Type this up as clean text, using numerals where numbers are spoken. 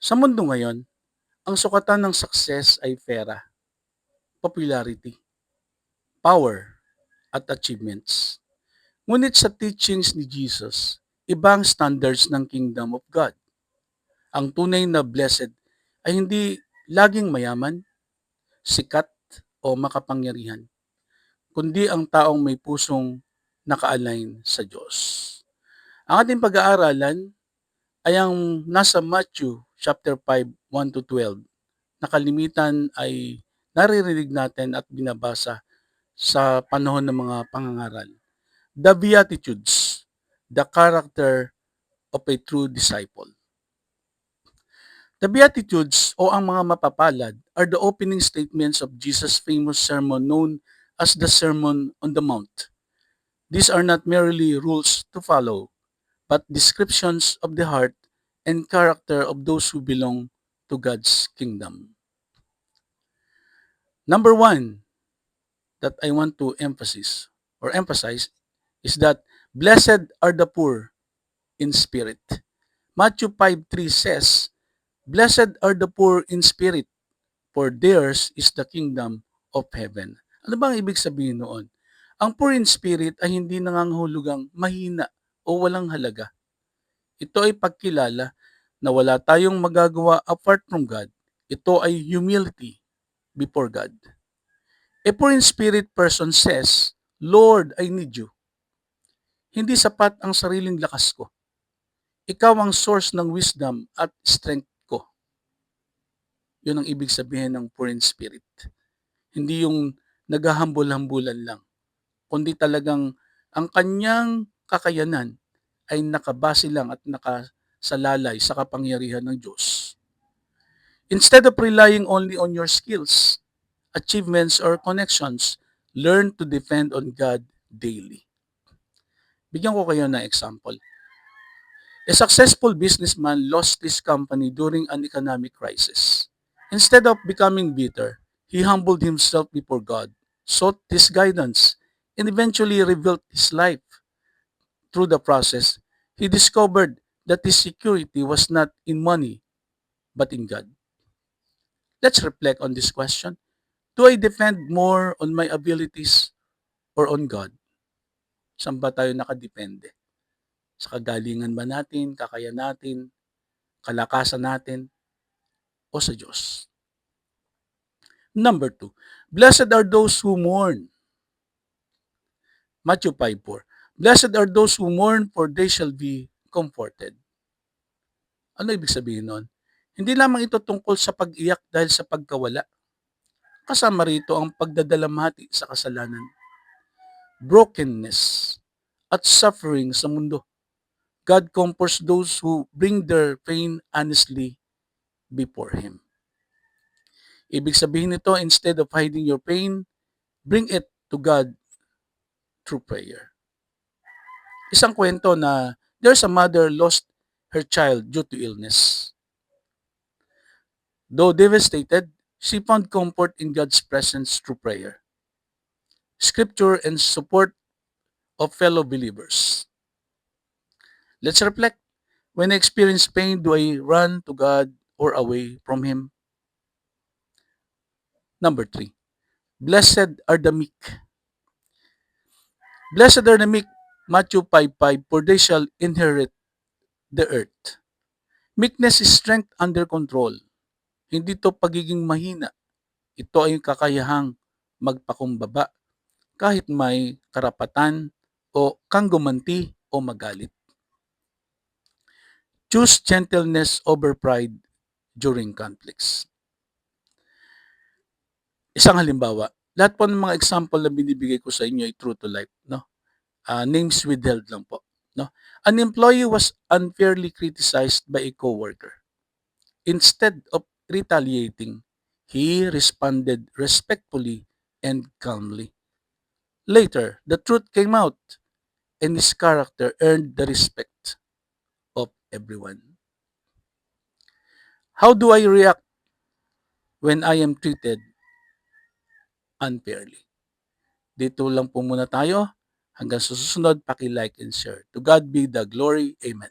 Sa mundo ngayon, ang sukatan ng success ay pera, popularity, power, at achievements. Ngunit sa teachings ni Jesus, ibang standards ng Kingdom of God. Ang tunay na blessed ay hindi laging mayaman, sikat, o makapangyarihan, kundi ang taong may pusong naka-align sa Diyos. Ang ating pag-aaralan ay ang nasa Matthew chapter 5, 1 to 12 na kalimitan ay naririnig natin at binabasa sa panahon ng mga pangangaral. The Beatitudes, the character of a true disciple. The Beatitudes o ang mga mapapalad are the opening statements of Jesus' famous sermon known as the Sermon on the Mount. These are not merely rules to follow, but descriptions of the heart and character of those who belong to God's kingdom. Number one that I want to emphasize is that blessed are the poor in spirit. Matthew 5:3 says, "Blessed are the poor in spirit, for theirs is the kingdom of heaven." Ano bang ibig sabihin noon? Ang poor in spirit ay hindi nangangahulugang mahina o walang halaga. Ito ay pagkilala na wala tayong magagawa apart from God. Ito ay humility before God. A poor in spirit person says, "Lord, I need you." Hindi sapat ang sariling lakas ko. Ikaw ang source ng wisdom at strength ko. Yun ang ibig sabihin ng poor in spirit. Hindi yung naghahambol-hambulan lang, kundi talagang ang kanyang kakayanan ay nakabase lang at nakasalalay sa kapangyarihan ng Diyos. Instead of relying only on your skills, achievements, or connections, learn to depend on God daily. Bigyan ko kayo ng example. A successful businessman lost his company during an economic crisis. Instead of becoming bitter, he humbled himself before God, sought His guidance, and eventually rebuilt his life. Through the process, he discovered that his security was not in money, but in God. Let's reflect on this question. Do I depend more on my abilities or on God? Saan ba tayo nakadepende? Sa kagalingan ba natin, kakayahan natin, kalakasan natin, o sa Diyos? Number two, blessed are those who mourn. Matthew 5:4. Blessed are those who mourn, for they shall be comforted. Ano ibig sabihin nun? Hindi lamang ito tungkol sa pag-iyak dahil sa pagkawala. Kasama rito ang pagdadalamhati sa kasalanan, brokenness, at suffering sa mundo. God comforts those who bring their pain honestly before Him. Ibig sabihin nito, instead of hiding your pain, bring it to God through prayer. Isang kwento na there's a mother lost her child due to illness. Though devastated, she found comfort in God's presence through prayer, scripture, and support of fellow believers. Let's reflect. When I experience pain, do I run to God or away from Him? Number three, blessed are the meek. Blessed are the meek, Matthew 5:5, for they shall inherit the earth. Meekness is strength under control. Hindi to pagiging mahina. Ito ay kakayahang magpakumbaba kahit may karapatan o kang gumanti o magalit. Choose gentleness over pride during conflicts. Isang halimbawa, lahat po ng mga example na binibigay ko sa inyo ay true to life, no? Names withheld lang po, no? An employee was unfairly criticized by a coworker. Instead of retaliating, he responded respectfully and calmly. Later, the truth came out and his character earned the respect of everyone. How do I react when I am treated unfairly? Dito lang po muna tayo. Hanggang sa susunod, paki-like and share. To God be the glory. Amen.